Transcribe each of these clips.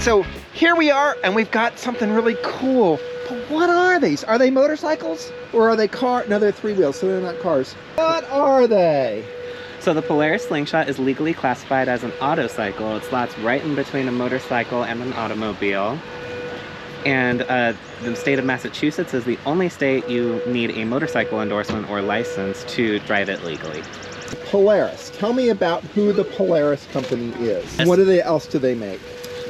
So here we are, and we've got something really cool. But what are these? Are they motorcycles? Or are they car? No, they're three wheels, so they're not cars. What are they? So the Polaris Slingshot is legally classified as an autocycle. It slots right in between a motorcycle and an automobile. And the state of Massachusetts is the only state you need a motorcycle endorsement or license to drive it legally. Polaris. Tell me about who the Polaris company is. What else do they make?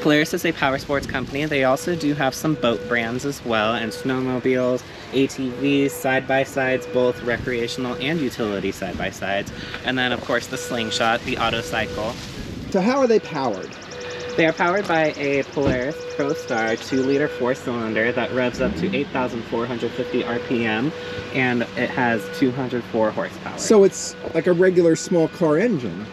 Polaris is a power sports company. They also do have some boat brands as well, and snowmobiles, ATVs, side-by-sides, both recreational and utility side-by-sides. And then, of course, the Slingshot, the autocycle. So how are they powered? They are powered by a Polaris ProStar 2-liter 4-cylinder that revs up to 8,450 RPM, and it has 204 horsepower. So it's like a regular small car engine.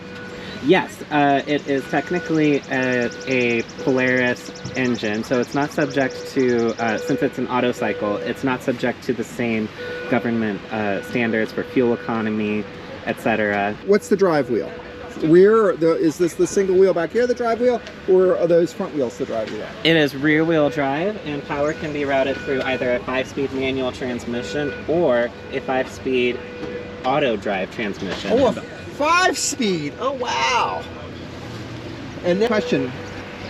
Yes, it is technically a Polaris engine, so it's not subject to, since it's an autocycle, it's not subject to the same government standards for fuel economy, etc. What's the drive wheel? Rear, is this the single wheel back here, the drive wheel, or are those front wheels the drive wheel? It is rear wheel drive, and power can be routed through either a 5-speed manual transmission or a 5-speed auto drive transmission. Oh, a 5-speed! Oh, wow! And then question,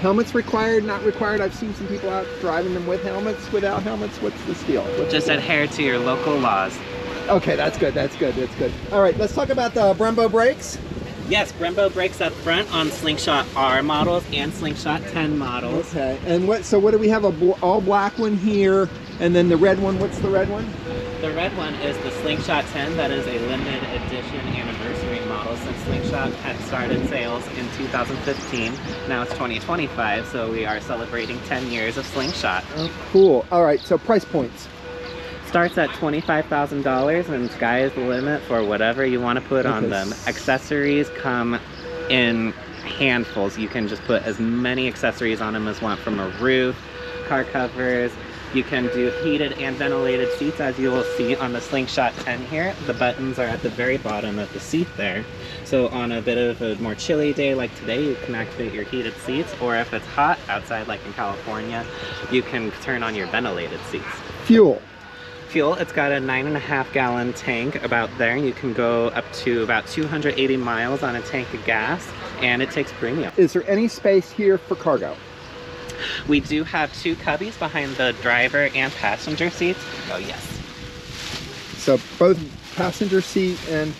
helmets required, not required? I've seen some people out driving them with helmets, without helmets. What's the deal? Just adhere to your local laws. Okay, that's good, that's good, that's good. All right, let's talk about the Brembo brakes. Yes, Brembo brakes up front on Slingshot R models and Slingshot 10 models. Okay, and what do we have? All black one here, and then the red one, what's the red one? The red one is the Slingshot 10. That is a limited edition anniversary model since Slingshot had started sales in 2015. Now it's 2025, so we are celebrating 10 years of Slingshot. Oh, cool. All right, so price points. Starts at $25,000, and sky is the limit for whatever you want to put on them. Accessories come in handfuls. You can just put as many accessories on them as you want, from a roof, car covers. You can do heated and ventilated seats, as you will see on the Slingshot 10 here. The buttons are at the very bottom of the seat there. So on a bit of a more chilly day like today, you can activate your heated seats, or if it's hot outside like in California, you can turn on your ventilated seats. Fuel. Fuel, it's got a 9.5 gallon tank about there. You can go up to about 280 miles on a tank of gas, and it takes premium. Is there any space here for cargo? We do have 2 cubbies behind the driver and passenger seats. Oh yes. So both passenger seat and...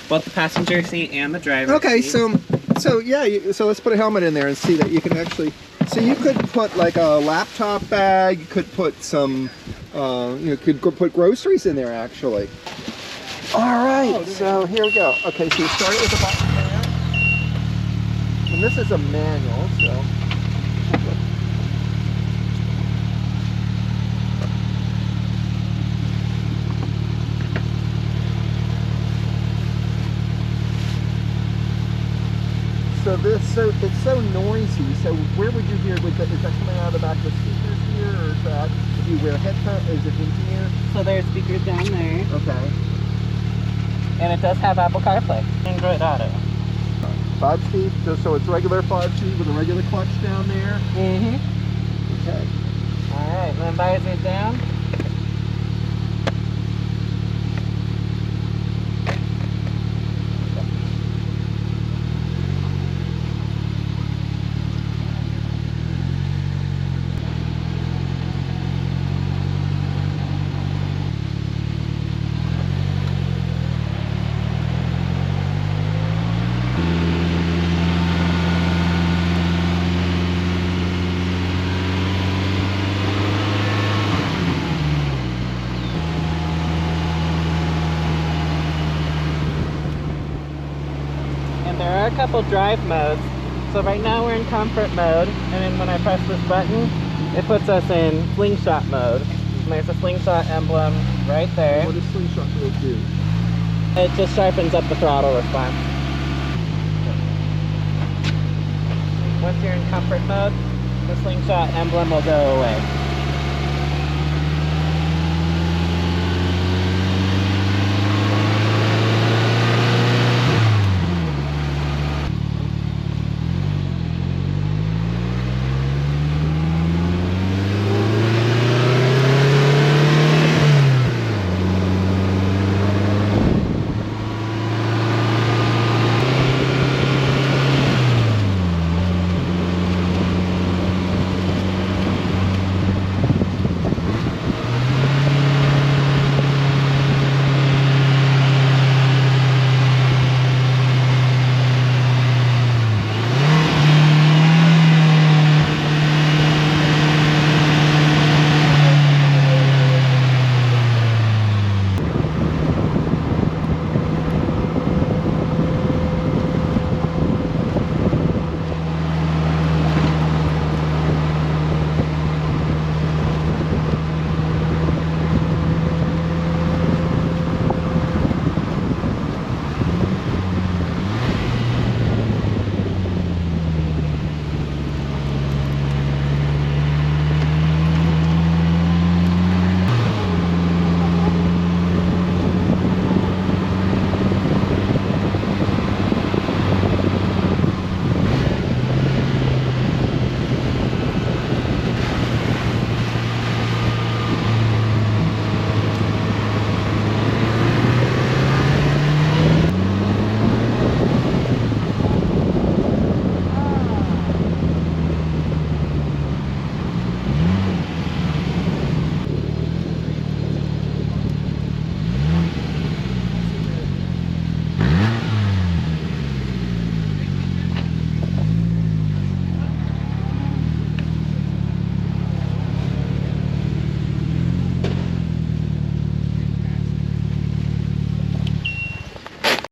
Both the passenger seat and the driver okay, seat. so yeah, so let's put a helmet in there and see that you can actually... So you could put like a laptop bag, you could put some... you could put groceries in there, actually. All right, so here we go. Okay, so you start it with a button there. And this is a manual, so... So it's so noisy. So where would you hear? Is that coming out of the back of the speakers here, or is that? Do you wear headphones? Is it in here? So there's speakers down there. Okay. And it does have Apple CarPlay. Android Auto. 5-speed. So it's regular 5-speed with a regular clutch down there. Mm-hmm. Okay. All right. Then visor down. There are a couple drive modes. So right now we're in comfort mode, and then when I press this button, it puts us in Slingshot mode. And there's a Slingshot emblem right there. What does Slingshot mode do? It just sharpens up the throttle response. Once you're in comfort mode, the Slingshot emblem will go away.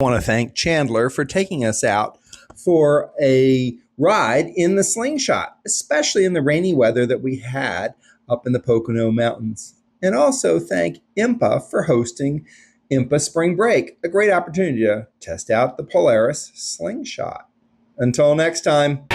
I want to thank Chandler for taking us out for a ride in the Slingshot, especially in the rainy weather that we had up in the Pocono Mountains. And also thank IMPA for hosting IMPA Spring Break, a great opportunity to test out the Polaris Slingshot. Until next time.